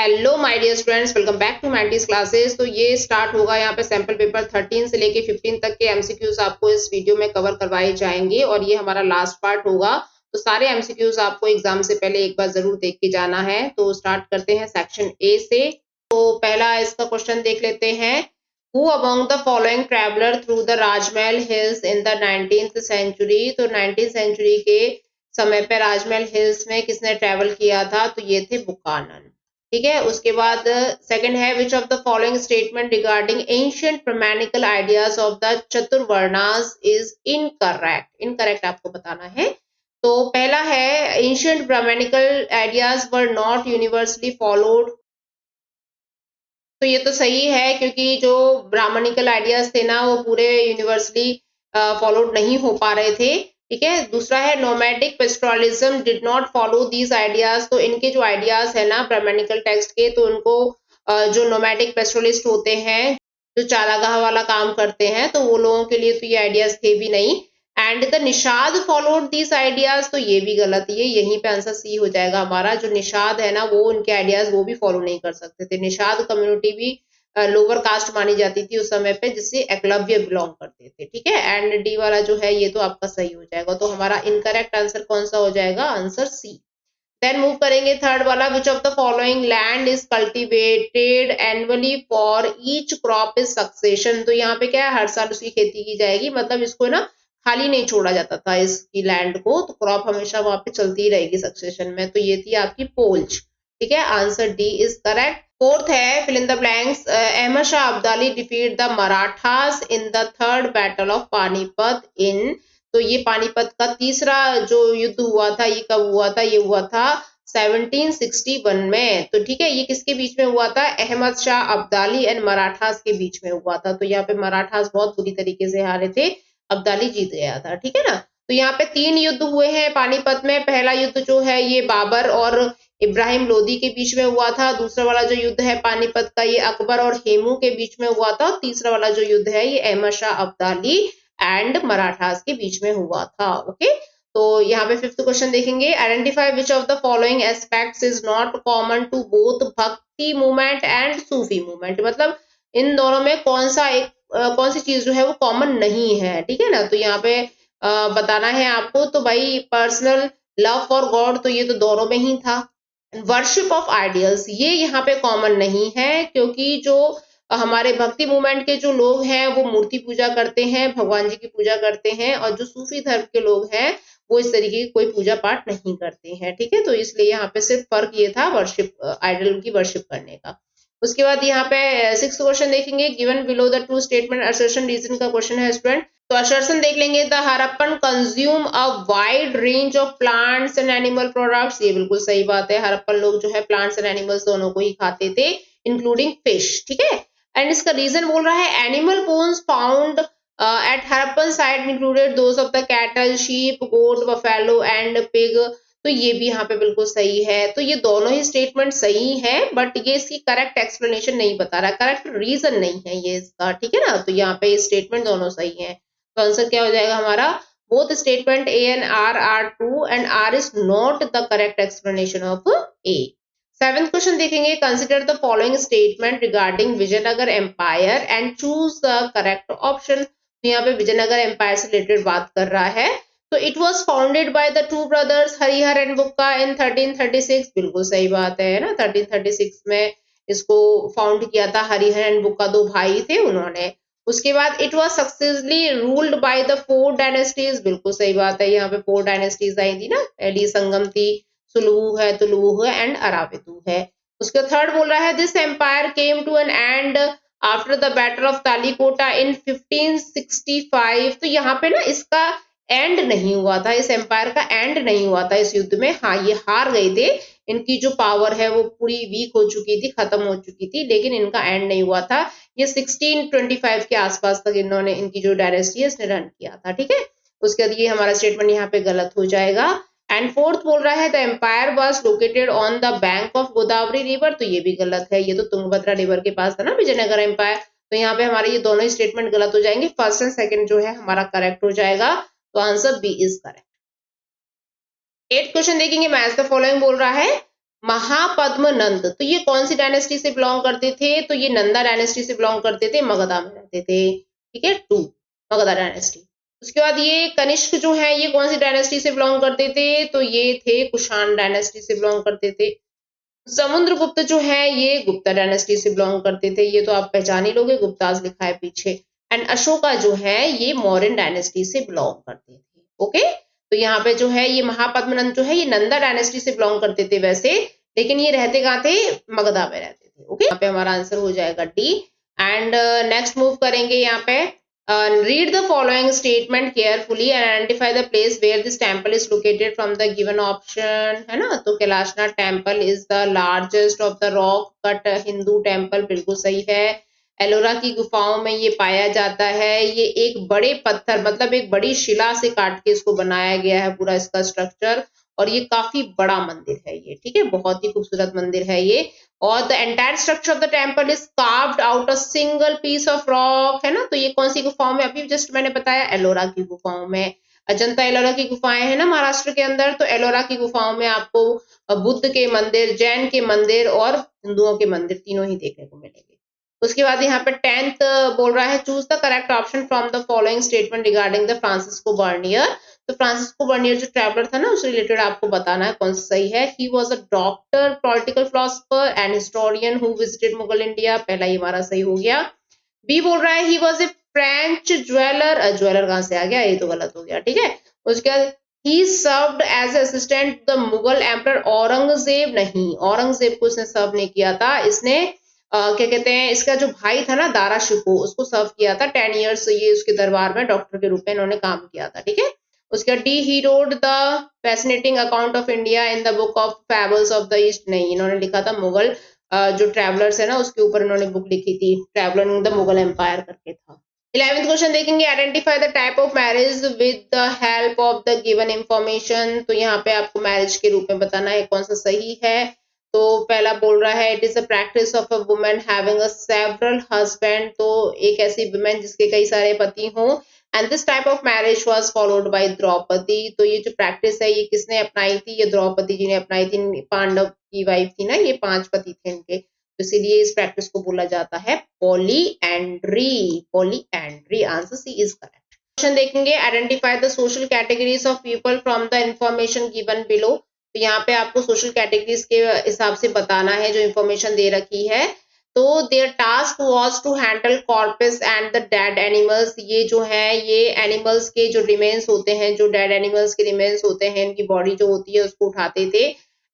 Hello my dear students, welcome back to मैंटीज classes. तो ये स्टार्ट होगा यहाँ पे सैंपल पेपर 13 से लेके 15 तक के एमसीक्यूज आपको इस वीडियो में कवर करवाए जाएंगे और ये हमारा लास्ट पार्ट होगा। तो सारे एमसीक्यूज आपको एग्जाम से पहले एक बार जरूर देख के जाना है। तो स्टार्ट करते हैं सेक्शन ए से। तो पहला इसका क्वेश्चन देख लेते हैं। Who among the following traveller through the Rajmahal hills in the 19th century. तो 19th सेंचुरी के समय पे राजमहल हिल्स में किसने ट्रैवल किया था? तो ये थे बुकानन। ठीक है। उसके बाद सेकंड है which of the following statement regarding ancient brahmanical ideas of the chaturvarnas is incorrect. Incorrect आपको बताना है। तो पहला है ancient brahmanical ideas were not universally followed. तो ये तो सही है क्योंकि जो ब्राह्मणिकल आइडियाज थे ना वो पूरे यूनिवर्सली फॉलोड नहीं हो पा रहे थे। ठीक है। दूसरा है nomadic pastoralism did not follow these ideas. तो इनके जो आइडियाज है ना ब्राह्मणिकल टेक्स्ट के, तो उनको जो नोमैडिक पेस्टोरलिस्ट होते हैं जो चारागाह वाला काम करते हैं, तो वो लोगों के लिए तो ये आइडियाज थे भी नहीं। And the Nishad followed these ideas. तो ये भी गलत है। यहीं पे आंसर सी हो जाएगा हमारा। जो निषाद है ना वो उनके आइडियाज वो भी फॉलो नहीं कर सकते थे। निषाद कम्युनिटी भी लोअर कास्ट मानी जाती थी उस समय पे, जिससे एकलव्य बिलोंग करते थे। ठीक है। एंड डी वाला जो है ये तो आपका सही हो जाएगा। तो हमारा इनकरेक्ट आंसर कौन सा हो जाएगा? Answer C. देन मूव करेंगे थर्ड वाला। Which of the following land is cultivated annually for each crop is succession. तो यहाँ पे क्या है, हर साल उसकी खेती की जाएगी। मतलब इसको ना खाली नहीं छोड़ा जाता था इसकी लैंड को, तो क्रॉप हमेशा वहां पे चलती ही रहेगी सक्सेशन में। तो ये थी आपकी पोल्च। ठीक है। Answer D is correct. Fourth है fill in the blanks. Ahmad Shah Abdali defeat the Marathas in the third battle of Panipat in. तो ये पानीपत का तीसरा जो युद्ध हुआ था ये कब हुआ था? ये हुआ था 1761 में। तो ठीक है, ये किसके बीच में हुआ था? अहमद शाह अब्दाली एंड मराठास के बीच में हुआ था। तो यहाँ पे मराठास बहुत बुरी तरीके से हारे थे, अब्दाली जीत गया था। ठीक है ना। तो यहाँ पे 3 युद्ध हुए हैं पानीपत में। पहला युद्ध जो है ये बाबर और इब्राहिम लोदी के बीच में हुआ था। दूसरा वाला जो युद्ध है पानीपत का ये अकबर और हेमू के बीच में हुआ था। तीसरा वाला जो युद्ध है ये अहमद शाह अब्दाली एंड मराठास के बीच में हुआ था। ओके। तो यहाँ पे फिफ्थ क्वेश्चन देखेंगे। Identify which of the following aspects is not common to both Bhakti movement and Sufi movement. मतलब इन दोनों में कौन सी चीज जो है वो कॉमन नहीं है। ठीक है ना। तो यहाँ पे बताना है आपको। तो भाई पर्सनल लव फॉर गॉड, तो ये तो दोनों में ही था। वर्शिप ऑफ आइडियल्स ये यहाँ पे कॉमन नहीं है, क्योंकि जो हमारे भक्ति मूवमेंट के जो लोग हैं वो मूर्ति पूजा करते हैं, भगवान जी की पूजा करते हैं, और जो सूफी धर्म के लोग हैं वो इस तरीके की कोई पूजा पाठ नहीं करते हैं। ठीक है। तो इसलिए यहाँ पे सिर्फ फर्क ये था वर्शिप, आइडल की वर्शिप करने का। उसके बाद यहाँ पे 6th क्वेश्चन देखेंगे। Given below the true statement assertion reason का क्वेश्चन है स्टूडेंट। तो असर्शन देख लेंगे। The Harappan consume a wide range of plants and animal products. ये बिल्कुल सही बात है। हरप्पन लोग जो है प्लांट्स एंड एनिमल्स दोनों को ही खाते थे, इंक्लूडिंग फिश। ठीक है। एंड इसका रीजन बोल रहा है animal bones found at Harappan site included those of the cattle, sheep, goat, buffalo and pig. तो ये भी यहाँ पे बिल्कुल सही है। तो ये दोनों ही स्टेटमेंट सही है, बट ये इसकी करेक्ट एक्सप्लेनेशन नहीं बता रहा है, करेक्ट रीजन नहीं है ये इसका। ठीक है ना। तो यहाँ पे स्टेटमेंट दोनों सही है। तो आंसर क्या हो जाएगा हमारा? Both statement A and R are true and R is not the correct explanation of A. 7th question देखेंगे। Consider the following statement regarding Vijayanagar empire and choose the correct option. तो यहाँ पे विजयनगर एम्पायर से related बात कर रहा है। तो it was founded by the two brothers Harihara and Bukka in 1336। बिल्कुल सही बात है ना। 1336 में इसको फाउंड किया था। हरिहर एंड बुक्का दो भाई थे उन्होंने। उसके बाद it was successfully ruled by the 4 dynasties. बिल्कुल सही बात है। यहाँ पे 4 डायनेस्टीज आई थी ना। पहली संगम थी, सुलुहु है, तुलुहु है एंड अरावितु है। उसके थर्ड बोल रहा है this empire came to an end after the battle of Talikota in 1565। तो यहाँ पे ना इसका एंड नहीं हुआ था, इस एम्पायर का एंड नहीं हुआ था इस युद्ध में। हाँ, ये हार गए थे, इनकी जो पावर है वो पूरी वीक हो चुकी थी, खत्म हो चुकी थी, लेकिन इनका एंड नहीं हुआ था। ये 1625 के आसपास तक इन्होंने, इनकी जो डायनेस्टी है इसने रन किया था। ठीक है। उसके बाद ये हमारा स्टेटमेंट यहाँ पे गलत हो जाएगा। एंड फोर्थ बोल रहा है the empire was located on the bank of Godavari river. तो ये भी गलत है, ये तो तुंगभद्रा रिवर के पास था ना विजयनगर एम्पायर। तो यहाँ पे हमारे ये दोनों ही स्टेटमेंट गलत हो जाएंगे। फर्स्ट एंड सेकंड जो है हमारा करेक्ट हो जाएगा। तो answer B is correct. 8th question देखेंगे। मैच द फॉलोइंग बोल रहा है। महापद्मनंद, तो ये कौन सी डायनेस्टी से बिलोंग करते थे? तो ये नंदा डायनेस्टी से बिलोंग करते थे, मगधा में रहते थे। ठीक है, 2 मगधा डायनेस्टी। उसके बाद ये कनिष्क जो है ये कौन सी डायनेस्टी से बिलोंग करते थे? तो ये थे कुषाण डायनेस्टी से बिलोंग करते थे। समुद्रगुप्त जो है ये गुप्ता डायनेस्टी से बिलोंग करते थे, ये तो आप पहचान ही लोगे, गुप्ताज लिखा है पीछे। एंड अशोका जो है ये मौर्यन डायनेस्टी से बिलोंग करते थे। ओके, तो यहाँ पे जो है ये महापद्मनंद जो है ये नंदा डायनेस्टी से बिलोंग करते थे वैसे, लेकिन ये रहते कहाँ थे? मगधा में रहते थे। ओके, यहाँ पे हमारा आंसर हो जाएगा डी। एंड नेक्स्ट मूव करेंगे यहाँ पे। Read the following statement carefully and identify the place where this temple is located from the given option, है ना? तो Kailashnath temple is the largest of the rock cut Hindu temple, बिल्कुल सही है। एलोरा की गुफाओं में ये पाया जाता है, ये एक बड़े पत्थर मतलब एक बड़ी शिला से काट के इसको बनाया गया है पूरा इसका स्ट्रक्चर, और ये काफी बड़ा मंदिर है ये। ठीक है, बहुत ही खूबसूरत मंदिर है ये। और the entire structure of the temple is carved out a single piece of rock, है ना? तो ये कौन सी गुफाओं में? अभी जस्ट मैंने बताया एलोरा की गुफाओं में। अजंता एलोरा की गुफाएं है ना महाराष्ट्र के अंदर, तो एलोरा की गुफाओं में आपको बुद्ध के मंदिर, जैन के मंदिर और हिंदुओं के मंदिर तीनों ही देखने को मिलेंगे। उसके बाद यहाँ पे 10th बोल रहा है choose the correct option from the following statement regarding the Francisco Bernier. तो फ्रांसिस्को बर्नियर जो ट्रैवलर था ना उससे रिलेटेड आपको बताना है कौन सा सही है। He was a doctor, political philosopher and historian who visited Mughal India, पहला ही हमारा सही हो गया। बी बोल रहा है he was a French jeweller, jeweller कहां से आ गया? ये तो गलत हो गया। ठीक है, उसके बाद he served as assistant the Mughal emperor Aurangzeb, नहीं औरंगजेब को इसने सर्व नहीं किया था, इसने क्या कहते हैं इसका जो भाई था ना दारा शिको उसको सर्व किया था 10 इयर्स, ये उसके दरबार में डॉक्टर के रूप में इन्होंने काम किया था। ठीक है, उसके D he wrote the fascinating account of India in the book of fables of the East, नहीं इन्होंने लिखा था मुगल जो ट्रैवलर्स है ना उसके ऊपर इन्होंने बुक लिखी थी, traveller in the Mughal empire करके था। 11th क्वेश्चन देखेंगे, identify the type of marriage with the help of the given information. तो यहाँ पे आपको मैरिज के रूप में बताना है कौन सा सही है। तो पहला बोल रहा है it is a practice of a woman having a several husband, तो एक ऐसी वुमेन जिसके कई सारे पति हों। And this type of marriage was followed by Draupadi, तो ये जो प्रैक्टिस है ये किसने अपनाई थी? ये द्रौपदी जी ने अपनाई थी, पांडव की वाइफ थी ना, ये 5 पति थे इनके, तो इसीलिए इस प्रैक्टिस को बोला जाता है polyandry. Polyandry, answer C is correct. Question देखेंगे, identify the social categories of people from the information given below. तो यहाँ पे आपको सोशल कैटेगरीज के हिसाब से बताना है जो इंफॉर्मेशन दे रखी है। तो their task was to handle corpse and the dead animals, ये जो है ये एनिमल्स के जो रिमेन्स होते हैं, जो डेड एनिमल्स के रिमेन्स होते हैं, इनकी बॉडी जो होती है उसको उठाते थे।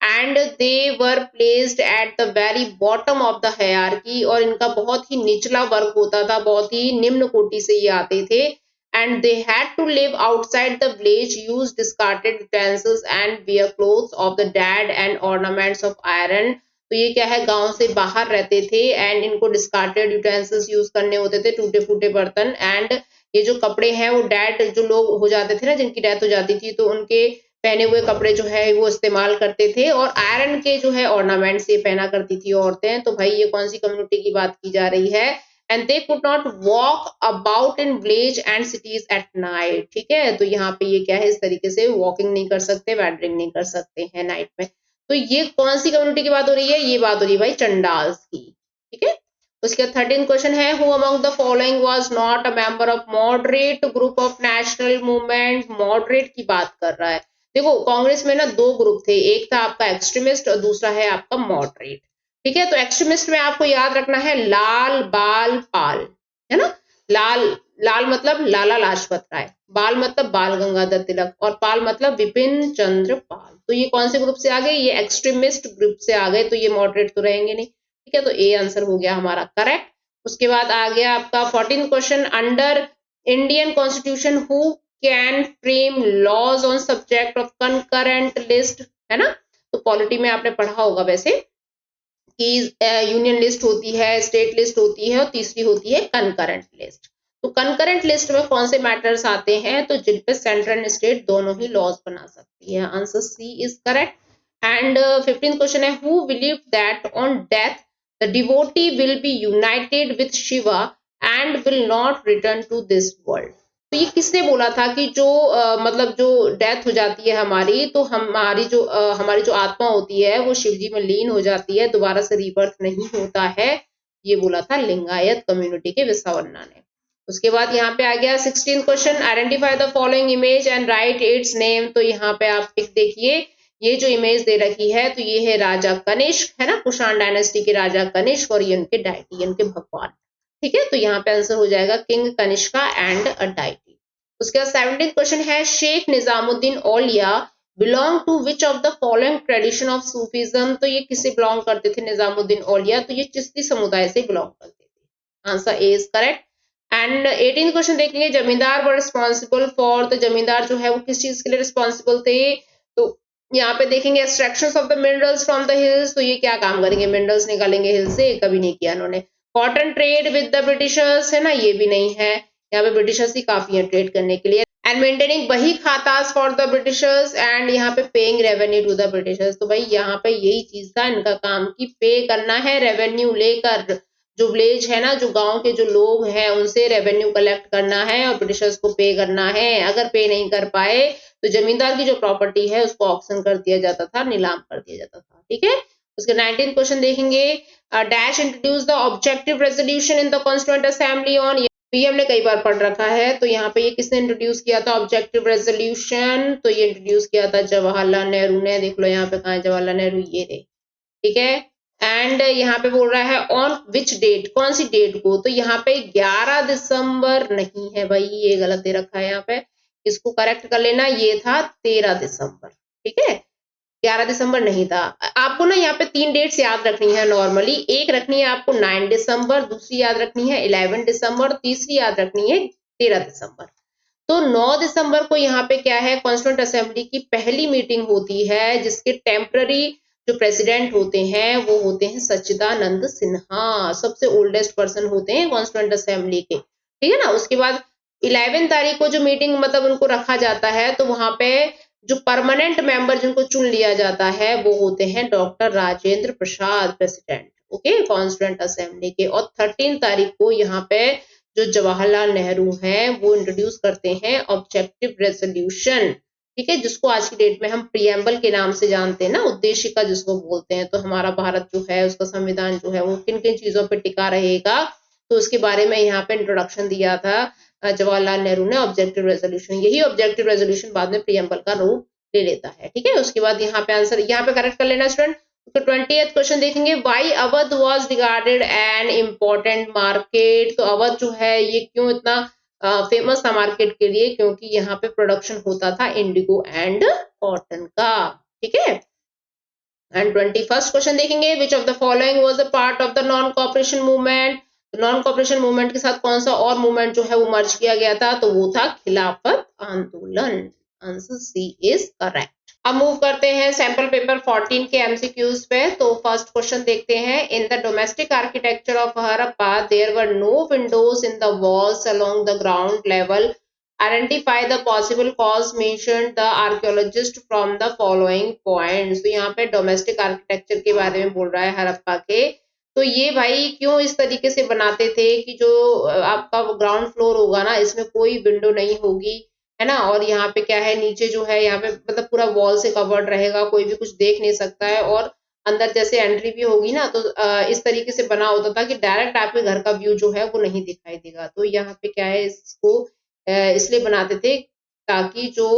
And they were placed at the very bottom of the hierarchy, और इनका बहुत ही निचला वर्ग होता था, बहुत ही निम्न कोटि से ये आते थे। And they had to live outside the village, use discarded utensils and wear clothes of the dead and ornaments of iron। तो ये क्या है, गांव से बाहर रहते थे एंड इनको डिस्कार्टेड यूटेंसिल्स यूज करने होते थे, टूटे फूटे बर्तन, एंड ये जो कपड़े हैं वो डेड जो लोग हो जाते थे ना, जिनकी डेथ हो जाती थी, तो उनके पहने हुए कपड़े जो है वो इस्तेमाल करते थे, और आयरन के जो है ऑर्नामेंट्स ये पहना करती थी औरतें। तो भाई ये कौन सी कम्युनिटी की बात की जा रही है? And they could not walk about in village and cities at night. ठीक है, तो यहाँ पे ये क्या है, इस तरीके से वॉकिंग नहीं कर सकते, वैंडरिंग नहीं कर सकते हैं नाइट में। तो ये कौन सी कम्युनिटी की बात हो रही है? ये बात हो रही है भाई चंडाल्स की। ठीक है, उसके 13th क्वेश्चन है, who among the following was not a member of moderate group of national movement. Moderate की बात कर रहा है। देखो कांग्रेस में ना 2 ग्रुप थे, एक था आपका एक्सट्रीमिस्ट और दूसरा है आपका मॉडरेट। ठीक है, तो एक्सट्रीमिस्ट में आपको याद रखना है लाल बाल पाल, है ना? लाल, लाल मतलब लाला लाजपत राय, बाल मतलब बाल गंगाधर तिलक, और पाल मतलब विपिन चंद्र पाल। तो ये कौन से ग्रुप से आ गए? ये एक्सट्रीमिस्ट ग्रुप से आ गए, तो ये मॉडरेट तो रहेंगे नहीं। ठीक है, तो ए आंसर हो गया हमारा करेक्ट। उसके बाद आ गया आपका 14th question, under Indian constitution who can frame laws on subject of concurrent list, है ना? तो पॉलिटी में आपने पढ़ा होगा वैसे कि यूनियन लिस्ट होती है, स्टेट लिस्ट होती है, और तीसरी होती है कंकरेंट लिस्ट। तो कंकरेंट लिस्ट में कौन से मैटर्स आते हैं? तो जिन पे सेंट्रल एंड स्टेट दोनों ही लॉज बना सकती है, answer C is correct. And 15th question है, who believe that on death the devotee will be united with Shiva and will not return to this world. तो ये किसने बोला था कि जो मतलब जो डेथ हो जाती है हमारी, तो हमारी जो आत्मा होती है वो शिव जी में लीन हो जाती है, दोबारा से रीबर्थ नहीं होता है। ये बोला था लिंगायत कम्युनिटी के विसावन्ना ने। उसके बाद यहाँ पे आ गया 16th question, identify the following image and right it's name. तो यहाँ पे आप पिक देखिए, ये जो इमेज दे रखी है तो ये है राजा कनिष्क, है ना, कुषाण डायनेस्टी के राजा कनिष्क, और ये उनके डायटी, उनके भगवान। ठीक है, तो यहाँ पे आंसर हो जाएगा king Kanishka and a deity. उसके बाद 17th क्वेश्चन है, Sheikh Nizamuddin Auliya belong to which of the following tradition of Sufism. तो ये किससे बिलोंग करते थे निजामुद्दीन औलिया? तो ये चिश्ती समुदाय से बिलोंग करते थे। Answer A is correct. And 18th question देखेंगे, जमींदार वर रिस्पॉन्सिबल फॉर। तो जमींदार जो है वो किस चीज के लिए रिस्पॉन्सिबल थे? तो यहाँ पे देखेंगे extraction of the minerals from the hills. तो ये क्या काम करेंगे? मिनरल्स निकालेंगे हिल से, कभी नहीं किया इन्होंने। Cotton trade with the Britishers, है ना, ये भी नहीं है। यहाँ पे ब्रिटिशर्स ही काफी है ट्रेड करने के लिए। And maintaining bahi khatas for the Britishers, and यहाँ पे paying revenue to the Britishers. तो भाई यहाँ पे यही चीज था इनका काम की पे करना है, रेवेन्यू लेकर जो विलेज है ना, जो गांव के जो लोग हैं उनसे रेवेन्यू कलेक्ट करना है और ब्रिटिशर्स को पे करना है। अगर पे नहीं कर पाए तो जमींदार की जो प्रॉपर्टी है उसको ऑक्शन कर दिया जाता था, नीलाम कर दिया जाता था। ठीक है, उसके 19th क्वेश्चन देखेंगे, dash introduce the objective resolution in the constituent assembly on. ये हमने कई बार पढ़ रखा है। तो यहाँ पे ये किसने इंट्रोड्यूस किया था ऑब्जेक्टिव रेजोल्यूशन? तो ये इंट्रोड्यूस किया था जवाहरलाल नेहरू ने। देख लो यहाँ पे कहाँ है जवाहरलाल नेहरू, ये रे। ठीक है, एंड यहाँ पे बोल रहा है ऑन विच डेट, कौन सी डेट को? तो यहाँ पे 11 दिसंबर नहीं है भाई, ये गलत दे रखा है यहाँ पे, इसको करेक्ट कर लेना, ये था 13 दिसंबर। ठीक है, 11 दिसंबर नहीं था। आपको ना यहाँ पे 3 डेट्स याद रखनी है नॉर्मली। एक रखनी है आपको 9 दिसंबर, दूसरी याद रखनी है 11 दिसंबर, तीसरी याद रखनी है 13 दिसंबर। तो 9 दिसंबर को यहाँ पे क्या है, कॉन्स्टिट्यूएंट असेंबली की पहली मीटिंग होती है, जिसके टेम्पररी जो प्रेसिडेंट होते हैं वो होते हैं सच्चिदानंद सिन्हा, सबसे ओल्डेस्ट पर्सन होते हैं कॉन्स्टिट्यूएंट असेंबली के। ठीक है ना। उसके बाद 11 तारीख को जो मीटिंग मतलब उनको रखा जाता है, तो वहां पे जो परमानेंट मेंबर जिनको चुन लिया जाता है वो होते हैं doctor Rajendra Prasad, president, okay, constituent assembly के। और 13 तारीख को यहाँ पे जो जवाहरलाल नेहरू हैं वो इंट्रोड्यूस करते हैं ऑब्जेक्टिव रेजोल्यूशन। ठीक है, जिसको आज की डेट में हम प्रियम्बल के नाम से जानते हैं ना, उद्देशिका जिसको बोलते हैं। तो हमारा भारत जो है उसका संविधान जो है वो किन किन चीजों पर टिका रहेगा, तो उसके बारे में यहाँ पे इंट्रोडक्शन दिया था जवाहरलाल नेहरू ने, ऑब्जेक्टिव रेजोल्यूशन। यही ऑब्जेक्टिव रेजोल्यूशन बाद में प्रियम्बल का रूप ले लेता है। ठीक है, उसके बाद यहाँ पे आंसर यहाँ पे करेक्ट कर लेना स्टूडेंट। तो 20th क्वेश्चन देखेंगे, why Awadh was regarded an important market. तो अवध जो है ये क्यों इतना फेमस था मार्केट के लिए? क्योंकि यहाँ पे प्रोडक्शन होता था इंडिगो एंड कॉटन का। ठीक है, एंड 21st क्वेश्चन देखेंगे, विच of the following was a part of the non cooperation movement. Non cooperation movement के साथ कौन सा और मूवमेंट जो है वो मर्ज किया गया था? तो वो था खिलाफत आंदोलन। Answer C is correct. अब मूव करते हैं सैंपल पेपर 14 के एमसीक्यूज पे। तो फर्स्ट क्वेश्चन देखते हैं, in the domestic architecture of Harappa there were no windows in the walls along the ground level, identify the possible cause mentioned the archaeologist from the following points. तो यहाँ पे domestic architecture के बारे में बोल रहा है हड़प्पा के। तो ये भाई क्यों इस तरीके से बनाते थे कि जो आपका ग्राउंड फ्लोर होगा ना, इसमें कोई विंडो नहीं होगी, है ना, और यहाँ पे क्या है, नीचे जो है यहाँ पे मतलब पूरा वॉल से कवर्ड रहेगा, कोई भी कुछ देख नहीं सकता है, और अंदर जैसे एंट्री भी होगी ना तो इस तरीके से बना होता था कि डायरेक्ट आपके घर का व्यू जो है वो नहीं दिखाई देगा। तो यहाँ पे क्या है, इसको इसलिए बनाते थे ताकि जो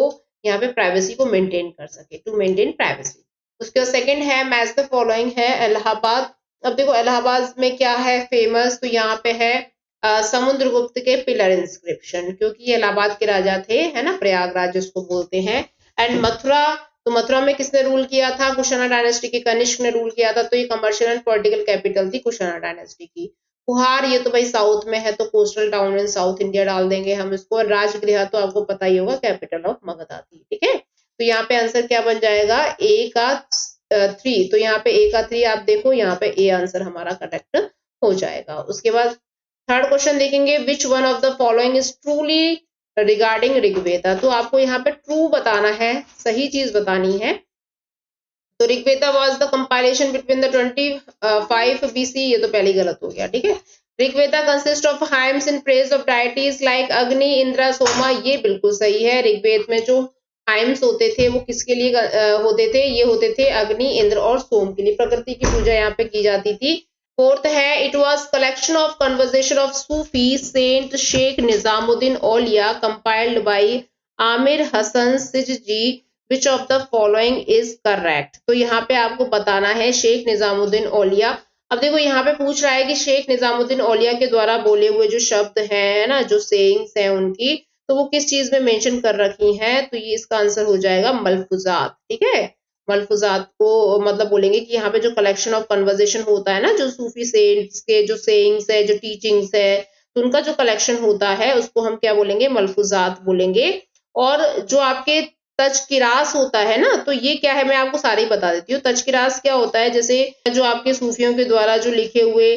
यहाँ पे प्राइवेसी को मेंटेन कर सके, टू मेंटेन प्राइवेसी। उसके सेकंड है मैच द फॉलोइंग है इलाहाबाद। अब देखो इलाहाबाद में क्या है फेमस, तो यहाँ पे है समुद्रगुप्त के पिलर इंस्क्रिप्शन, क्योंकि ये इलाहाबाद के राजा थे, है ना, प्रयागराज जिसको बोलते हैं। एंड मथुरा, तो मथुरा में किसने रूल किया था? कुषाण डायनेस्टी के कनिष्क ने रूल किया था। तो ये कमर्शियल एंड पॉलिटिकल कैपिटल थी कुषाण डायनेस्टी की। कुहार, ये तो भाई साउथ में है, तो coastal town in south India डाल देंगे हम इसको। राजगृह तो आपको पता ही होगा, कैपिटल ऑफ मगधा थी। ठीक है, तो यहाँ पे आंसर क्या बन जाएगा, ए का 3। तो यहाँ पे ए का 3 आप देखो, यहाँ पे ए आंसर हमारा करेक्ट हो जाएगा। उसके बाद थर्ड क्वेश्चन देखेंगे, which one of the following is truly regarding Rigveda. तो आपको यहाँ पे ट्रू बताना है, सही चीज बतानी है। तो Rigveda was the compilation between the 25 BC, ये तो पहले गलत हो गया। ठीक है, Rigveda consist of hymns in praise of deities like अग्नि इंद्र सोमा, ये बिल्कुल सही है। ऋग्वेद में जो हाइम्स होते थे वो किसके लिए होते थे? ये होते थे अग्नि इंद्र और सोम के लिए, प्रकृति की पूजा यहाँ पे की जाती थी। फोर्थ है it was collection of conversation of Sufi saint Sheikh Nizamuddin Auliya compiled by Amir Hasan Sijzi, which of the following is correct. तो यहाँ पे आपको बताना है शेख निजामुद्दीन औलिया। अब देखो यहाँ पे पूछ रहा है कि शेख निजामुद्दीन औलिया के द्वारा बोले हुए जो शब्द हैं ना, जो सेइंग्स हैं उनकी, तो वो किस चीज में मेंशन कर रखी हैं? तो ये इसका आंसर हो जाएगा मलफूजात। ठीक है, मलफूजात को मतलब बोलेंगे कि यहाँ पे जो कलेक्शन ऑफ कन्वर्सेशन होता है ना, जो सूफी सेंट्स के जो सेइंग्स है, जो टीचिंग्स है, तो उनका जो कलेक्शन होता है उसको हम क्या बोलेंगे? मलफूजात बोलेंगे। और जो आपके तज़किरास होता है ना, तो ये क्या है मैं आपको सारे ही बता देती हूँ। तज़किरास क्या होता है? जैसे जो आपके सूफियों के द्वारा जो लिखे हुए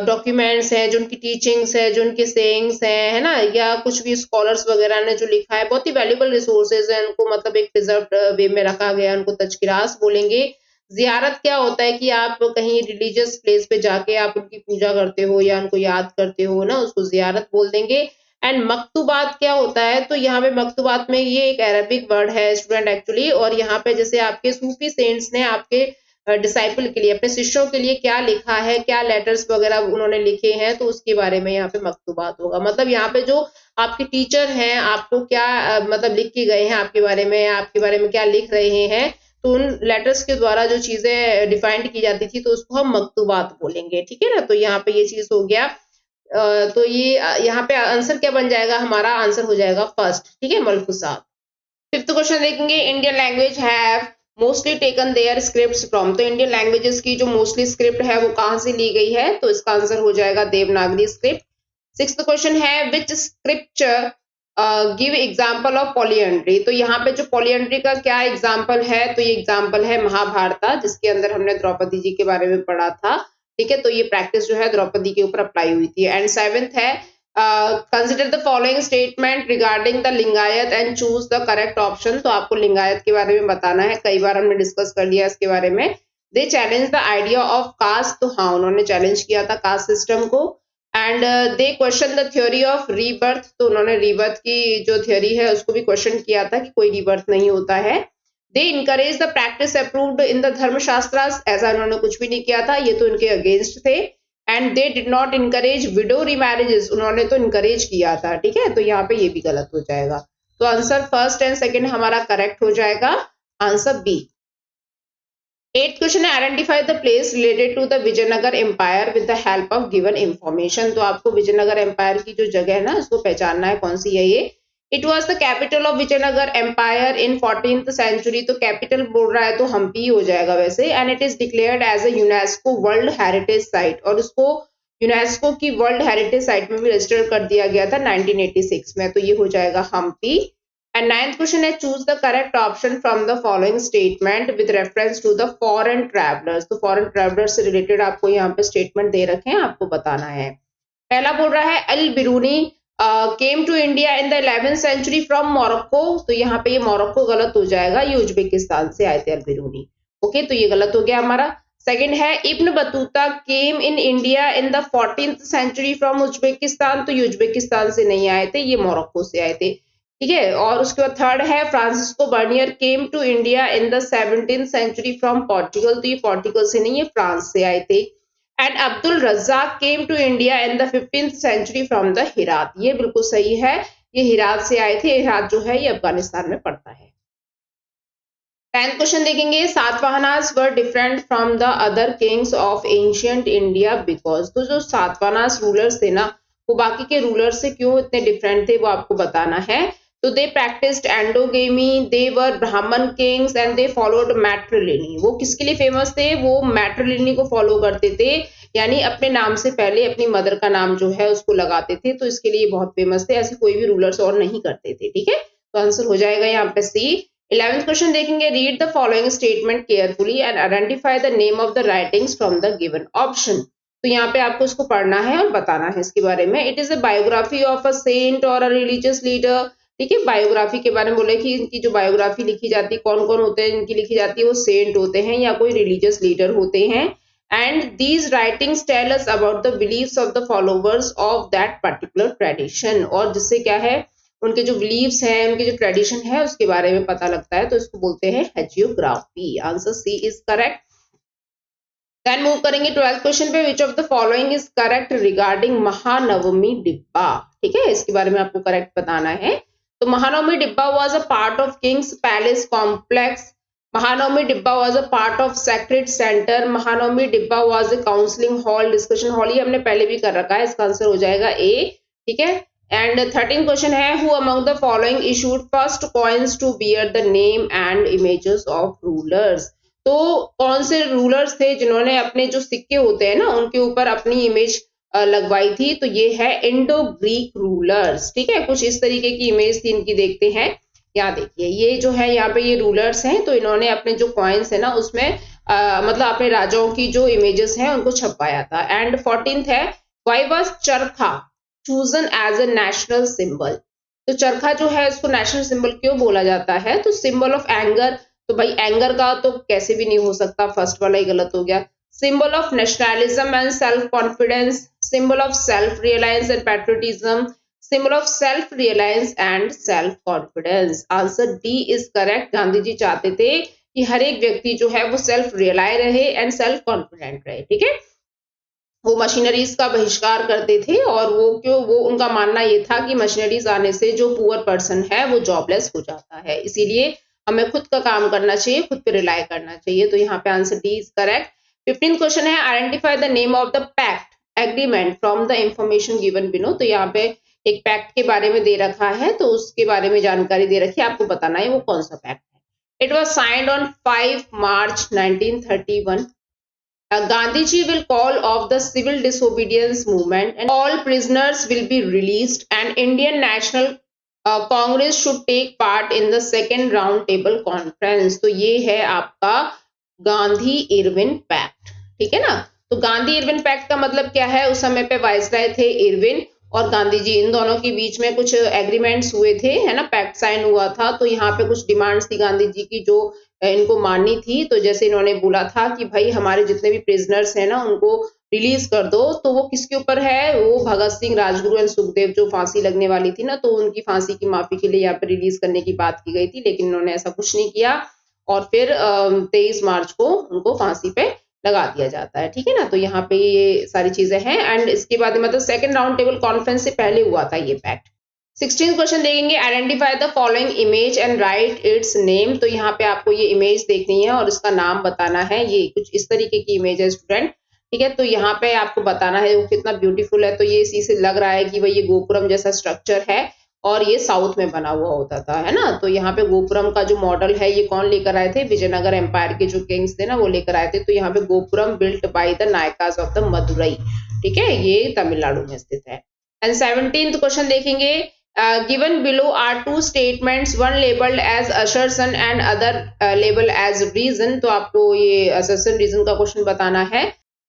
डॉक्यूमेंट्स हैं, जो उनकी टीचिंग्स है, जो उनके सेइंग्स हैं, है ना, या कुछ भी स्कॉलर्स वगैरह ने जो लिखा है, बहुत ही वैल्यूएबल रिसोर्सेज है, उनको मतलब एक प्रिजर्व्ड वे में रखा गया है, उनको तज़किरास बोलेंगे। ज़ियारत क्या होता है कि आप कहीं रिलीजियस प्लेस पे जाके आप उनकी पूजा करते हो या उनको याद करते हो ना, उसको ज़ियारत बोल देंगे। एंड मकतूबात क्या होता है? तो यहाँ पे मकतूबात में ये एक अरबिक वर्ड है स्टूडेंट एक्चुअली, और यहाँ पे जैसे आपके सूफी सेंट्स ने आपके डिसाइपल के लिए, अपने शिष्यों के लिए क्या लिखा है, क्या लेटर्स वगैरह उन्होंने लिखे हैं, तो उसके बारे में यहाँ पे मकतूबात होगा। मतलब यहाँ पे जो आपके टीचर हैं आपको क्या मतलब लिख के गए हैं आपके बारे में क्या लिख रहे हैं, तो उन लेटर्स के द्वारा जो चीजें डिफाइंड की जाती थी तो उसको हम मकतूबात बोलेंगे। ठीक है ना, तो यहाँ पे ये चीज हो गया। तो ये यहाँ पे आंसर क्या बन जाएगा? हमारा आंसर हो जाएगा फर्स्ट। ठीक है, मलफूजात। फिफ्थ क्वेश्चन देखेंगे, Indian language have mostly taken their scripts from. तो इंडियन लैंग्वेजेस की जो मोस्टली स्क्रिप्ट है वो कहां से ली गई है? तो इसका आंसर हो जाएगा देवनागरी स्क्रिप्ट। सिक्स्थ क्वेश्चन है which scripture give example of polyandry. तो यहाँ पे जो पॉलीएंड्री का क्या एग्जांपल है? तो ये एग्जांपल है महाभारता, जिसके अंदर हमने द्रौपदी जी के बारे में पढ़ा था। ठीक है, तो ये प्रैक्टिस जो है द्रौपदी के ऊपर अप्लाई हुई थी। एंड सेवेंथ है consider the following statement regarding the Lingayat and choose the correct option. तो आपको लिंगायत के बारे में बताना है, कई बार हमने डिस्कस कर लिया इसके बारे में। They challenge the idea of caste. तो हाँ, उन्होंने चैलेंज किया था कास्ट सिस्टम को। And they question the theory of rebirth. तो उन्होंने रीबर्थ की जो थ्योरी है उसको भी क्वेश्चन किया था कि कोई रीबर्थ नहीं होता है। They encourage the practice approved in the Dharmashastras. ऐसा उन्होंने कुछ भी नहीं किया था, ये तो इनके अगेंस्ट थे। And they did not encourage widow remarriages. उन्होंने तो इनकरेज किया था। ठीक है, तो यहाँ पे ये भी गलत हो जाएगा। तो आंसर फर्स्ट एंड सेकंड हमारा करेक्ट हो जाएगा, आंसर बी। एट क्वेश्चन है identify the place related to the Vijayanagar empire with the help of given information. तो आपको विजयनगर एम्पायर की जो जगह है ना उसको पहचानना है, कौन सी है ये। It was the capital of Vijayanagar empire in 14th century. तो कैपिटल बोल रहा है तो हम्पी हो जाएगा वैसे। And it is declared as a UNESCO world heritage site, और उसको यूनेस्को की वर्ल्ड हेरिटेज साइट में भी रजिस्टर कर दिया गया था 1986 में। तो ये हो जाएगा हम्पी। एंड नाइन्थ क्वेश्चन है choose the correct option from the following statement with reference to the foreign travellers. तो फॉरेन ट्रैवलर्स से रिलेटेड आपको यहाँ पे स्टेटमेंट दे रखे हैं, आपको बताना है। पहला बोल रहा है Al Biruni came to India in the 11th century from Morocco. तो यहाँ पे ये मोरक्को गलत हो जाएगा, ये उज्बेकिस्तान से आए थे अल बिरूनी। ओके, तो ये गलत हो गया हमारा। सेकंड है Ibn Battuta came in India in the 14th century from Uzbekistan. तो ये उज्बेकिस्तान से नहीं आए थे, ये मोरक्को से आए थे। ठीक है, और उसके बाद थर्ड है Francisco Bernier came to India in the 17th century from Portugal. तो ये पोर्टुगल से नहीं, ये फ्रांस से आए थे। And Abdul Razzaq came to India in the 15th century from the Herat. ये बिल्कुल सही है, ये हिरात से आए थे। हिरात जो है ये अफगानिस्तान में पड़ता है। 10th क्वेश्चन देखेंगे Satavahanas were different from the other kings of ancient India because. तो जो सातवाहनास रूलर्स थे ना वो बाकी के रूलर्स से क्यों इतने डिफरेंट थे वो आपको बताना है। तो दे प्रैक्टिस्ड एंडोगेमी, दे वर ब्राह्मण किंग्स एंड दे फॉलोड मैट्रिलिनी। वो किसके लिए फेमस थे? वो मैट्रिलिनी को फॉलो करते थे, यानी अपने नाम से पहले अपनी मदर का नाम जो है उसको लगाते थे, तो इसके लिए बहुत फेमस थे। ऐसे कोई भी रूलर्स और नहीं करते थे। ठीक है, तो आंसर हो जाएगा यहाँ पे सी। 11th क्वेश्चन देखेंगे read the following statement carefully and identify the name of the writings from the given option. तो यहाँ पे आपको इसको पढ़ना है और बताना है इसके बारे में। It is a biography of a saint or a religious leader. ठीक है, बायोग्राफी के बारे में बोले कि इनकी जो बायोग्राफी लिखी जाती है, कौन कौन होते हैं इनकी लिखी जाती है, वो सेंट होते हैं या कोई रिलीजियस लीडर होते हैं। and these writings tell us about the beliefs of the followers of that particular tradition। और जिससे क्या है, उनके जो बिलीव्स हैं, उनके जो ट्रेडिशन है उसके बारे में पता लगता है, तो इसको बोलते हैं hagiography. Answer C is correct. Then move करेंगे 12th क्वेश्चन पे, which of the following is correct regarding Mahanavami Dibba. ठीक है, इसके बारे में आपको करेक्ट बताना है। तो Mahanavami Dibba was a part of kings palace complex, Mahanavami Dibba was a part of sacred centre, Mahanavami Dibba was a counselling hall, discussion hall, ये हमने पहले भी कर रखा है, इसका आंसर हो जाएगा ए। ठीक है, एंड 13 क्वेश्चन है, who among the following issued first coins to bear the name and images of rulers. तो कौन से रूलर्स थे जिन्होंने अपने जो सिक्के होते हैं ना उनके ऊपर अपनी इमेज लगवाई थी, तो ये है इंडो ग्रीक रूलर्स। ठीक है, कुछ इस तरीके की इमेज थी इनकी, देखते हैं। यहाँ देखिए, ये जो है यहाँ पे ये रूलर्स हैं, तो इन्होंने अपने जो कॉइन्स है ना उसमें मतलब अपने राजाओं की जो इमेजेस हैं उनको छपवाया था। एंड 14th है, why was charkha chosen as a national symbol. तो चरखा जो है इसको नेशनल सिंबल क्यों बोला जाता है, तो सिंबल ऑफ एंगर, तो भाई एंगर का तो कैसे भी नहीं हो सकता, फर्स्ट वाला ही गलत हो गया। Symbol of nationalism and self confidence, symbol of self reliance and patriotism, symbol of self reliance and self confidence. Answer D is correct. Gandhi ji चाहते थे कि हर एक व्यक्ति जो है वो सेल्फ रियलाय रहे एंड सेल्फ कॉन्फिडेंट रहे। ठीक है, वो मशीनरीज का बहिष्कार करते थे, और वो उनका मानना ये था कि मशीनरीज आने से जो पुअर पर्सन है वो जॉबलेस हो जाता है, इसीलिए हमें खुद का काम करना चाहिए, खुद पे रिलाई करना चाहिए। तो यहाँ पे answer D is correct. 15th question है, identify the name of the pact agreement from the information given below. तो यहाँ पे एक पैक्ट के बारे में दे रखा है, तो उसके बारे में जानकारी दे रखी है, आपको बताना है वो कौन सा पैक्ट है। It was signed on 5 March 1931। Gandhiji will call off the civil disobedience movement and all prisoners will be released, and Indian National Congress should take part in the second round table conference। तो ये है आपका Gandhi Irwin pact. ठीक है ना, तो Gandhi Irwin pact का मतलब क्या है, उस समय पे वाइसराय थे इरविन और गांधी जी, इन दोनों के बीच में कुछ एग्रीमेंट्स हुए थे, है ना, पैक्ट साइन हुआ था। तो यहाँ पे कुछ डिमांड्स थी गांधी जी की जो इनको माननी थी। तो जैसे इन्होंने बोला था कि भाई हमारे जितने भी प्रिजनर्स हैं ना उनको रिलीज कर दो, तो वो किसके ऊपर है, वो भगत सिंह, राजगुरु एंड सुखदेव जो फांसी लगने वाली थी ना, तो उनकी फांसी की माफी के लिए यहाँ पे रिलीज करने की बात की गई थी, लेकिन इन्होंने ऐसा कुछ नहीं किया, और फिर 23 मार्च को उनको फांसी पे लगा दिया जाता है। ठीक है ना, तो यहाँ पे ये सारी चीजें हैं। एंड इसके बाद मतलब सेकंड राउंड टेबल कॉन्फ्रेंस से पहले हुआ था ये पैक्ट। 16th क्वेश्चन देखेंगे, identify the following image and right it's name. तो यहाँ पे आपको ये इमेज देखनी है और इसका नाम बताना है। ये कुछ इस तरीके की इमेज है स्टूडेंट। ठीक है, तो यहाँ पे आपको बताना है वो कितना ब्यूटीफुल है। तो ये इसी से लग रहा है कि भाई ये गोपुरम जैसा स्ट्रक्चर है और ये साउथ में बना हुआ होता था, है ना। तो यहाँ पे गोपुरम का जो मॉडल है ये कौन लेकर आए थे, विजयनगर एम्पायर के जो किंग्स थे ना वो लेकर आए थे। तो यहाँ पे gopuram built by the Nayakas of the Madurai. ठीक है, ये तमिलनाडु में स्थित है। एंड 17th क्वेश्चन देखेंगे, given below are two statements, one labeled as assertion and other labeled as reason। तो आपको ये assertion reason का क्वेश्चन बताना है।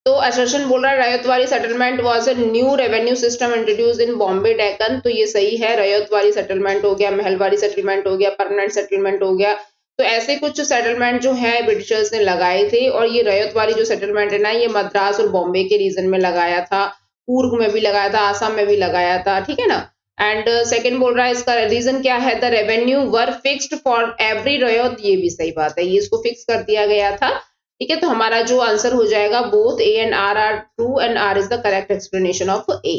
तो assertion बोल रहा है ryotwari settlement was a new revenue system introduced in Bombay Deccan. तो ये सही है, रयतवाड़ी सेटलमेंट हो गया, महलवाड़ी सेटलमेंट हो गया, परमानेंट सेटलमेंट हो गया। तो ऐसे कुछ सेटलमेंट जो है ब्रिटिशर्स ने लगाए थे, और ये रयतवाड़ी जो सेटलमेंट है ना ये मद्रास और बॉम्बे के रीजन में लगाया था, पूर्व में भी लगाया था, आसाम में भी लगाया था। ठीक है ना। एंड सेकंड बोल रहा है इसका रीजन क्या है, the revenue were fixed for every Rayat. ये भी सही बात है, ये इसको फिक्स कर दिया गया था। ठीक है, तो हमारा जो आंसर हो जाएगा both A and R are true and R is the correct explanation of A.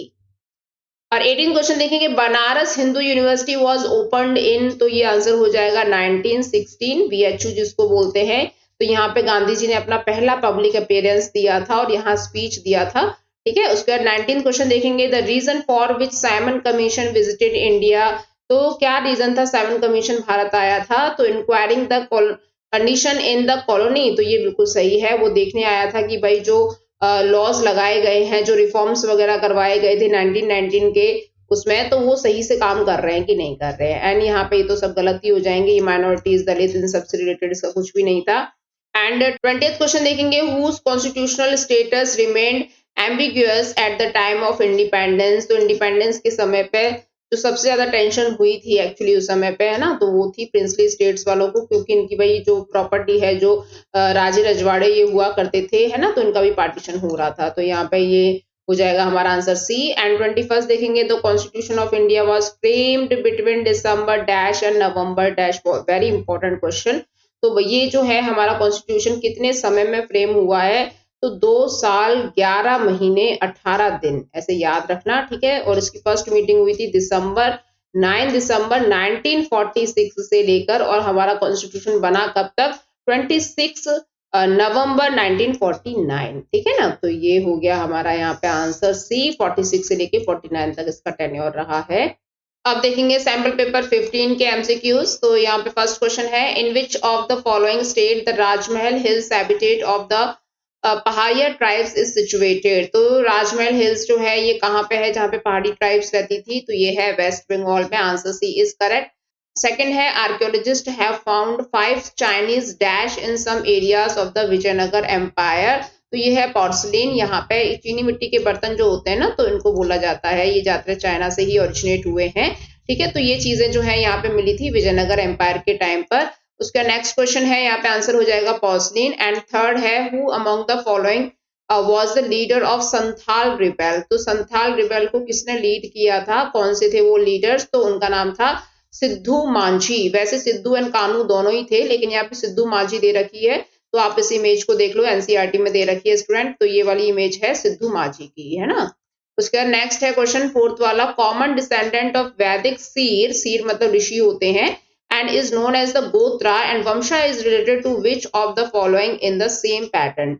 और 18 क्वेश्चन देखेंगे, Banaras Hindu University was opened in. तो ये आंसर हो जाएगा 1916, बीएचयू जिसको बोलते हैं। तो यहाँ पे गांधी जी ने अपना पहला पब्लिक अपीयरेंस दिया था और यहाँ स्पीच दिया था। ठीक है, उसके बाद 19th क्वेश्चन देखेंगे, the reason for which Simon Commission visited India. तो क्या रीजन था साइमन कमीशन भारत आया था, तो enquiring the condition in the colony. तो ये बिल्कुल सही है, वो देखने आया था कि भाई जो लॉज लगाए गए हैं, जो रिफॉर्म्स वगैरह करवाए गए थे 1919 के उसमें, तो वो सही से काम कर रहे हैं कि नहीं कर रहे हैं। एंड यहाँ पे तो सब गलती हो जाएंगे, ये माइनॉरिटीज, दलित, इन सबसे रिलेटेड इसका कुछ भी नहीं था। एंड 20th क्वेश्चन देखेंगे, whose constitutional status remained ambiguous at the time of independence. तो इंडिपेंडेंस के समय पे जो सबसे ज्यादा टेंशन हुई थी एक्चुअली उस समय पे, है ना, तो वो थी प्रिंसली स्टेट्स वालों को, क्योंकि इनकी भाई जो प्रॉपर्टी है, जो राजे रजवाड़े ये हुआ करते थे, है ना, तो इनका भी पार्टीशन हो रहा था। तो यहाँ पे ये हो जाएगा हमारा आंसर सी। एंड 21 देखेंगे तो constitution of India was framed between December dash and November dash, very important question. तो ये जो है हमारा कॉन्स्टिट्यूशन कितने समय में फ्रेम हुआ है, तो 2 साल 11 महीने 18 दिन, ऐसे याद रखना, ठीक है। और इसकी फर्स्ट मीटिंग हुई थी 9 दिसंबर 1946 से लेकर, और हमारा कॉन्स्टिट्यूशन बना कब तक, 26 नवंबर 1949, ठीक है ना। तो ये हो गया हमारा यहाँ पे आंसर सी, 46 से लेके 49 तक इसका टेन्योर रहा है। अब देखेंगे सैंपल पेपर 15 के एमसीक्यूज। तो यहाँ पे फर्स्ट क्वेश्चन है, in which of the following state the Rajmahal hills habitat of the Pahariya tribes is situated. तो राजमहल हिल्स जो है ये कहाँ पे है, जहाँ पे पहाड़ी ट्राइब्स रहती थी, तो ये है वेस्ट बंगाल में, answer C is correct. Second है, archaeologist have found 5 Chinese dash in some areas of the Vijayanagar empire. तो ये है पोर्सलिन, यहाँ पे चीनी मिट्टी के बर्तन जो होते हैं ना, तो इनको बोला जाता है, ये ज्यादातर चाइना से ही ओरिजिनेट हुए हैं, ठीक है। तो ये चीजें जो है यहाँ पे मिली थी विजयनगर एम्पायर के टाइम पर। उसका नेक्स्ट क्वेश्चन है, यहाँ पे आंसर हो जाएगा पोर्सलिन। एंड थर्ड है, who among the following was the leader of Santhal rebel. तो संथाल रिबेल को किसने लीड किया था, कौन से थे वो लीडर्स, तो उनका नाम था सिद्धू मांझी। वैसे सिद्धू एंड कानू दोनों ही थे, लेकिन यहाँ पे सिद्धू मांझी दे रखी है, तो आप इस इमेज को देख लो, एनसीईआरटी में दे रखी है स्टूडेंट, तो ये वाली इमेज है सिद्धू मांझी की, है ना। उसके बाद नेक्स्ट है क्वेश्चन फोर्थ वाला, कॉमन डिसेंडेंट ऑफ वैदिक सीर, सीर मतलब ऋषि होते हैं, and is known as the Gotra, and Vamsha is related to which of the following in the same pattern।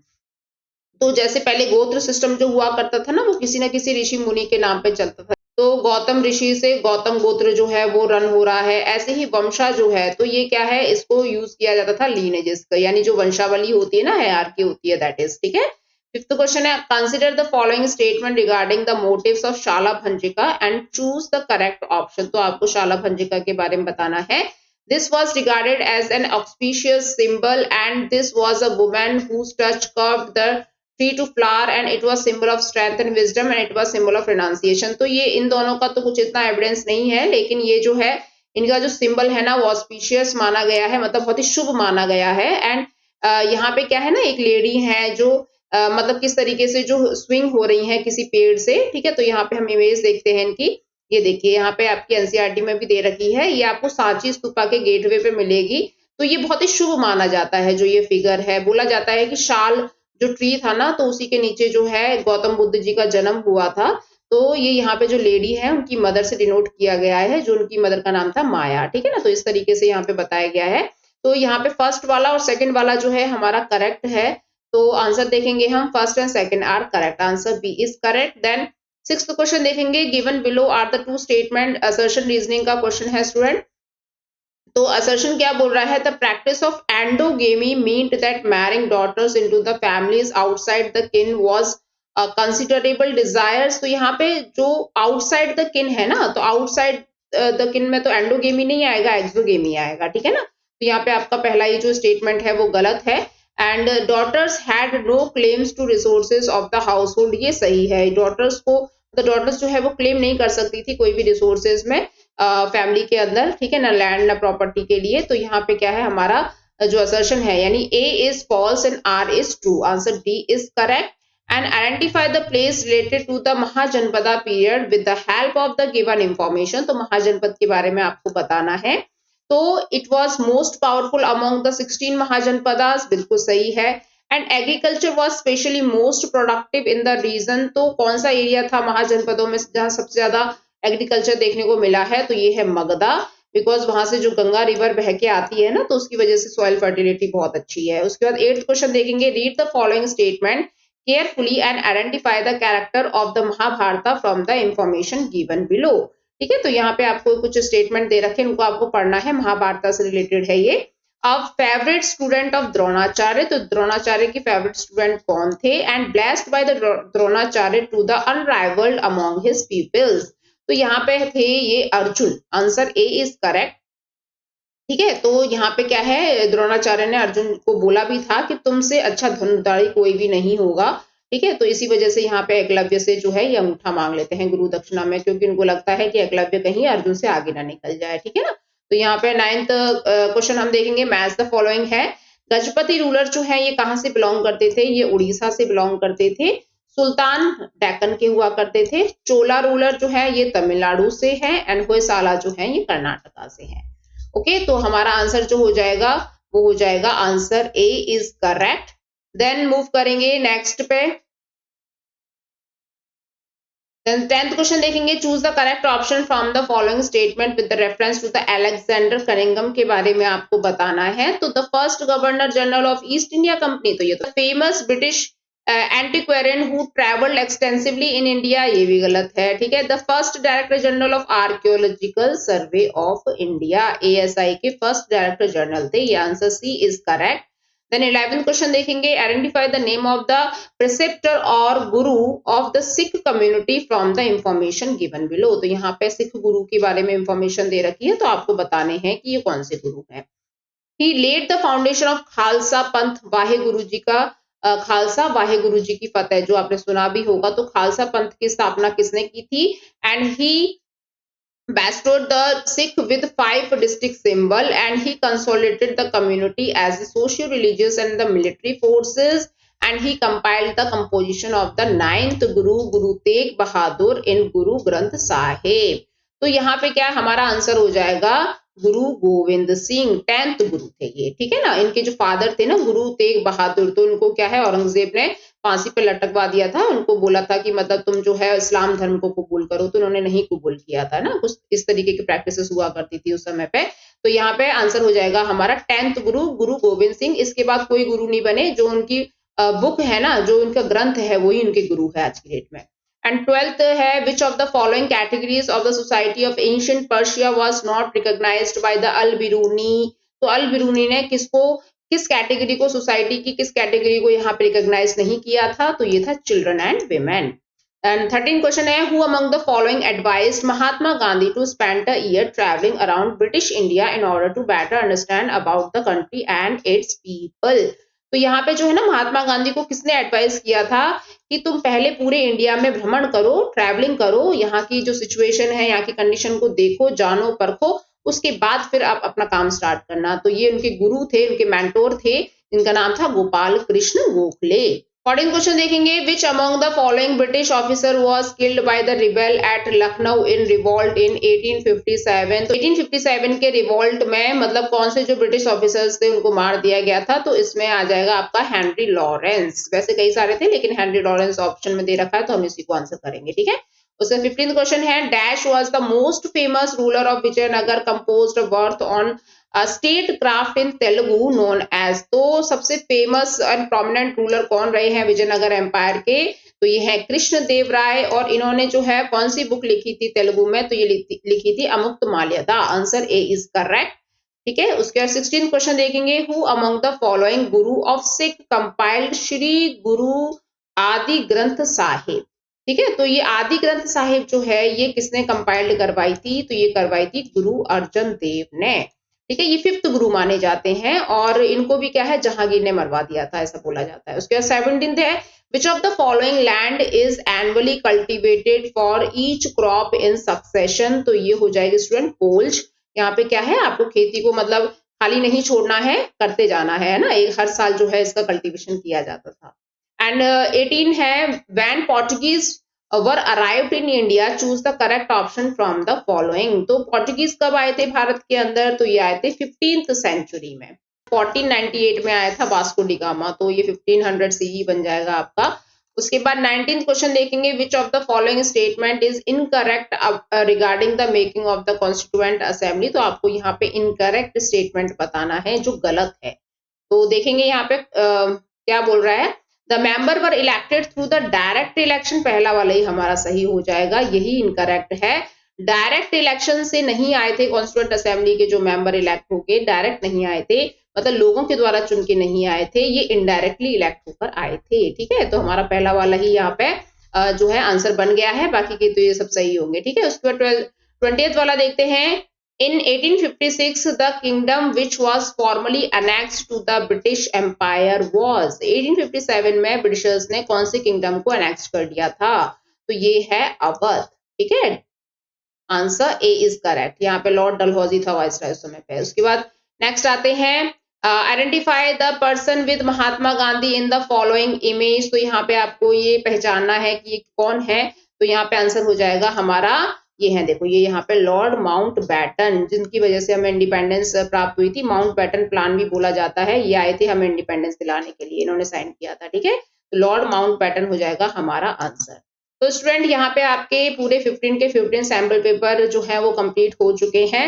तो जैसे पहले गोत्र सिस्टम जो हुआ करता था ना, वो किसी न किसी ऋषि मुनि के नाम पे चलता था, तो गौतम ऋषि से गौतम गोत्र जो है वो रन हो रहा है। ऐसे ही वंशा जो है, तो ये क्या है, इसको यूज किया जाता था लीनेजेस का, यानी जो वंशावली होती है ना, हायरार्की होती है, दैट इज, ठीक है। फिफ्थ क्वेश्चन है, consider the following statement regarding the motives of shala bhanjika and choose the correct option. तो आपको शाला भंजिका के बारे में बताना है। This was regarded as an auspicious symbol, and this was a woman whose touch curved the tree to flower, and it was symbol of strength and wisdom, and it was symbol of renunciation। तो ये इन दोनों का तो कुछ इतना evidence नहीं है, लेकिन ये जो है इनका जो सिंबल है ना, वो ऑस्पिशियस माना गया है, मतलब बहुत ही शुभ माना गया है। एंड यहाँ पे क्या है ना, एक लेडी है जो मतलब किस तरीके से जो स्विंग हो रही है किसी पेड़ से, ठीक है। तो यहाँ पे हम इमेज देखते हैं इनकी, ये देखिए यहाँ पे आपकी एनसीईआरटी में भी दे रखी है, ये आपको सांची स्तूपा के गेटवे पे मिलेगी। तो ये बहुत ही शुभ माना जाता है जो ये फिगर है। बोला जाता है कि शाल जो ट्री था ना, तो उसी के नीचे जो है गौतम बुद्ध जी का जन्म हुआ था। तो ये यहाँ पे जो लेडी है उनकी मदर से डिनोट किया गया है, जो उनकी मदर का नाम था माया, ठीक है ना। तो इस तरीके से यहाँ पे बताया गया है। तो यहाँ पे फर्स्ट वाला और सेकंड वाला जो है हमारा करेक्ट है। तो आंसर देखेंगे हम, first and second are correct, answer B is correct. Then sixth question देखेंगे, given below are the two statement, assertion reasoning का क्वेश्चन है स्टूडेंट। तो असर्शन क्या बोल रहा है, the practice of endogamy meant that marrying daughters into the families outside the kin was considerable desires. तो यहाँ पे जो आउटसाइड द किन है ना, तो आउटसाइड द किन में तो एंडोगेमी नहीं आएगा, एक्सोगेमी आएगा, ठीक है ना। तो यहाँ पे आपका पहला ये जो स्टेटमेंट है वो गलत है। And daughters had no claims to resources of the household, ये सही है। डॉटर्स को, द डॉटर्स जो है वो क्लेम नहीं कर सकती थी कोई भी रिसोर्सेज में फैमिली के अंदर, ठीक है ना, लैंड ना प्रॉपर्टी के लिए। तो यहाँ पे क्या है हमारा जो असर्शन है, यानी A is false and R is true, answer D is correct. And identify the place related to the mahajanapada period with the help of the given information. तो महाजनपद के बारे में आपको बताना है। तो it was most powerful among the 16 mahajanapadas, बिल्कुल सही है। And agriculture was specially most productive in the region. तो कौन सा एरिया था महाजनपदों में जहां सबसे ज्यादा एग्रीकल्चर देखने को मिला है, तो ये है मगधा, बिकॉज वहां से जो गंगा रिवर बह के आती है ना, तो उसकी वजह से सॉइल फर्टिलिटी बहुत अच्छी है। उसके बाद 8th क्वेश्चन देखेंगे, read the following statement carefully and identify the character of the Mahabharata from the information given below. ठीक है, तो यहाँ पे आपको कुछ स्टेटमेंट दे रखे हैं, उनको आपको पढ़ना है, महाभारत से रिलेटेड है ये। अब फेवरेट स्टूडेंट ऑफ द्रोणाचार्य, तो द्रोणाचार्य के फेवरेट स्टूडेंट कौन थे? And blessed by the Dronacharya to the unrivalled among his peoples. तो यहाँ पे थे ये Arjun, answer A is correct. ठीक है, तो यहाँ पे क्या है, द्रोणाचार्य ने अर्जुन को बोला भी था कि तुमसे अच्छा धनुर्धारी कोई भी नहीं होगा। ठीक है, तो इसी वजह से यहाँ पे एकलव्य से जो है ये अंगूठा मांग लेते हैं गुरु दक्षिणा में, क्योंकि उनको लगता है कि एकलव्य कहीं अर्जुन से आगे ना निकल जाए। ठीक है ना, तो यहाँ पे 9th क्वेश्चन हम देखेंगे, मैच द फॉलोइंग है। गजपति रूलर जो है ये कहाँ से बिलोंग करते थे, ये उड़ीसा से बिलोंग करते थे। सुल्तान डेक्कन के हुआ करते थे। चोला रूलर जो है ये तमिलनाडु से है, एंड होयसाला जो है ये कर्नाटका से है। ओके, तो हमारा आंसर जो हो जाएगा वो हो जाएगा answer A is correct. Then move करेंगे नेक्स्ट पे। देन 10th क्वेश्चन देखेंगे, choose the correct option from the following statement with the reference to the Alexander Cunningham के बारे में आपको बताना है। तो the first governor general of East India Company, तो ये तो famous British antiquarian who travelled extensively in India, ये भी गलत है। ठीक है, the first director general of archaeological survey of India, ASI के फर्स्ट डायरेक्टर जनरल थे, ये answer C is correct. Then 11th question देखेंगे, identify the name of the preceptor और guru of the Sikh community from the information given below. तो यहाँ पे सिख गुरु के बारे में इंफॉर्मेशन दे रखी है, तो आपको बताने हैं कि ये कौन से गुरु हैं। He laid the foundation of Khalsa Panth, Wahe गुरु जी का खालसा वाहे गुरु जी की फतेह जो आपने सुना भी होगा। तो खालसा पंथ की स्थापना किसने की थी, and he bestowed the Sikh with 5 distinct symbol, and he consolidated the community as the socio-religious and the military forces, and he compiled the composition of the 9th Guru, Guru Tegh Bahadur in Guru Granth Sahib। तो यहाँ पे क्या हमारा answer हो जाएगा गुरु Govind Singh, 10th गुरु थे ये। ठीक है ना, इनके जो फादर थे ना गुरु तेग बहादुर, तो उनको क्या है औरंगजेब ने फांसी पे लटकवा दिया था। उनको बोला था कि मतलब तुम जो है इस्लाम धर्म को कबूल करो, तो उन्होंने नहीं कबूल किया था ना, कुछ इस तरीके की प्रैक्टिसेस हुआ करती थी उस समय पे। तो यहाँ पे आंसर हो जाएगा हमारा 10th गुरु, गुरु गोविंद सिंह। इसके बाद कोई गुरु नहीं बने, जो उनकी बुक है ना, जो उनका ग्रंथ है वही उनके गुरु है आज की डेट में। एंड 12th है, which of the following categories of the society of ancient Persia was not recognised by the Al Biruni. तो अल बिरूनी ने किस कैटेगरी को, सोसाइटी की किस कैटेगरी को यहाँ पे रिकॉग्नाइज नहीं किया था, तो ये था children and women. And 13 question है, who among the following advised Mahatma Gandhi to spend a year travelling around British India in order to better understand about the country and its people. तो यहाँ पे जो है ना महात्मा गांधी को किसने एडवाइस किया था कि तुम पहले पूरे इंडिया में भ्रमण करो, ट्रैवलिंग करो, यहाँ की जो सिचुएशन है, यहाँ की कंडीशन को देखो, जानो, परखो, उसके बाद फिर आप अपना काम स्टार्ट करना। तो ये उनके गुरु थे, उनके मेंटोर थे, जिनका नाम था गोपाल कृष्ण गोखले। 14 क्वेश्चन देखेंगे, which among the following British officer was killed by the rebel at Lucknow in revolt in 1857। तो 1857 के रिवॉल्ट में मतलब कौन से जो ब्रिटिश ऑफिसर्स थे उनको मार दिया गया था, तो इसमें आ जाएगा आपका हेनरी लॉरेंस। वैसे कई सारे थे लेकिन हेनरी लॉरेंस ऑप्शन में दे रखा है, तो हम इसी को आंसर करेंगे। ठीक है, उसका 15th क्वेश्चन है, dash was the most famous ruler of Vijayanagar composed worth on statecraft in Telugu known as. तो सबसे फेमस एंड प्रोमिनेंट रूलर कौन रहे हैं विजयनगर एम्पायर के, तो ये है कृष्ण देव राय। और इन्होंने जो है कौन सी बुक लिखी थी तेलुगु में, तो ये लिखी थी Amuktamalyada, answer A is correct. ठीक है, उसके बाद 16th क्वेश्चन देखेंगे, who among the following Guru of Sikh compiled Shri गुरु आदि ग्रंथ साहिब। ठीक है, तो ये आदि ग्रंथ साहिब जो है ये किसने कंपाइल्ड करवाई थी, तो ये करवाई थी गुरु अर्जन देव ने। ठीक है, ये 5th गुरु माने जाते हैं, और इनको भी क्या है जहांगीर ने मरवा दिया था, ऐसा बोला जाता है। उसके बाद 17th है, which of the following land is annually cultivated for each crop in succession. तो ये हो जाएगी स्टूडेंट पोल्ज। यहाँ पे क्या है, आपको खेती को मतलब खाली नहीं छोड़ना है, करते जाना है ना, एक हर साल जो है इसका कल्टीवेशन किया जाता था। एंड 18 है, when Portuguese were arrived in India choose the correct option from the following. तो पोर्टुगीज कब आए थे भारत के अंदर, तो ये आए थे 15th सेंचुरी में, 1498 में आया था वास्को डी गामा, तो ये 1500 से ही बन जाएगा आपका। उसके बाद 19th क्वेश्चन देखेंगे, विच of the following statement is incorrect regarding the making of the constituent assembly. तो आपको यहाँ पे इनकरेक्ट स्टेटमेंट बताना है जो गलत है। तो देखेंगे यहाँ पे क्या बोल रहा है, the member were elected through the direct election, पहला वाला ही हमारा सही हो जाएगा, यही इनकरेक्ट है। डायरेक्ट इलेक्शन से नहीं आए थे कॉन्स्टिट्यूएंट असेंबली के जो मेंबर इलेक्ट होके, डायरेक्ट नहीं आए थे, मतलब लोगों के द्वारा चुन के नहीं आए थे, ये इनडायरेक्टली इलेक्ट होकर आए थे। ठीक है, तो हमारा पहला वाला ही यहाँ पे जो है आंसर बन गया है, बाकी के तो ये सब सही होंगे। ठीक है, उसके बाद 20th वाला देखते हैं, In 1856, the kingdom which was formally annexed to the British Empire was 1857 में ब्रिटिशर्स ने कौन से किंगडम को अनेक्स कर दिया था? तो ये है अवध। ठीक है, आंसर ए इज करेक्ट। यहाँ पे लॉर्ड डलहौजी था वाइसराय उस समय पे। उसके बाद नेक्स्ट आते हैं identify the person with Mahatma Gandhi in the following image. तो यहाँ पे आपको ये पहचानना है कि ये कौन है। तो यहाँ पे आंसर हो जाएगा हमारा, ये है देखो, ये यहाँ पे लॉर्ड माउंट बैटन, जिनकी वजह से हमें इंडिपेंडेंस प्राप्त हुई थी। माउंट बैटन प्लान भी बोला जाता है। ये आए थे हमें इंडिपेंडेंस दिलाने के लिए, इन्होंने साइन किया था। ठीक है, तो लॉर्ड माउंट बैटन हो जाएगा हमारा आंसर। तो स्टूडेंट यहाँ पे आपके पूरे 15 के 15 सैम्पल पेपर जो है वो कंप्लीट हो चुके हैं।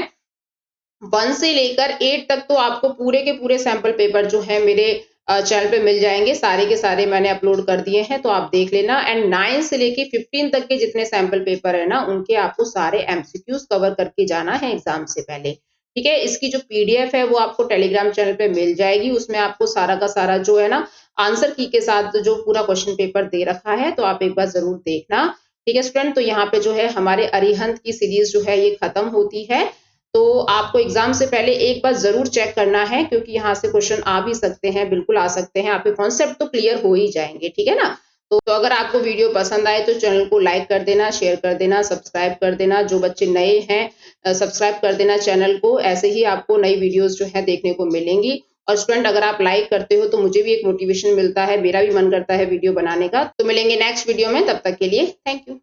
1 से लेकर 8 तक तो आपको पूरे के पूरे सैंपल पेपर जो है मेरे चैनल पे मिल जाएंगे। सारे के सारे मैंने अपलोड कर दिए हैं, तो आप देख लेना। एंड 9 से लेके 15 तक के जितने सैंपल पेपर है ना, उनके आपको सारे एमसीक्यूज कवर करके जाना है एग्जाम से पहले। ठीक है, इसकी जो पीडीएफ है वो आपको टेलीग्राम चैनल पे मिल जाएगी। उसमें आपको सारा का सारा जो है ना आंसर की के साथ जो पूरा क्वेश्चन पेपर दे रखा है, तो आप एक बार जरूर देखना। ठीक है स्टूडेंट, तो यहाँ पे जो है हमारे अरिहंत की सीरीज जो है ये खत्म होती है। तो आपको एग्जाम से पहले एक बार जरूर चेक करना है, क्योंकि यहाँ से क्वेश्चन आ भी सकते हैं, बिल्कुल आ सकते हैं। आपके कॉन्सेप्ट तो क्लियर हो ही जाएंगे। ठीक है ना। तो अगर आपको वीडियो पसंद आए तो चैनल को लाइक कर देना, शेयर कर देना, सब्सक्राइब कर देना। जो बच्चे नए हैं सब्सक्राइब कर देना चैनल को। ऐसे ही आपको नई वीडियोस जो है देखने को मिलेंगी। और स्टूडेंट, अगर आप लाइक करते हो तो मुझे भी एक मोटिवेशन मिलता है, मेरा भी मन करता है वीडियो बनाने का। तो मिलेंगे नेक्स्ट वीडियो में, तब तक के लिए थैंक यू।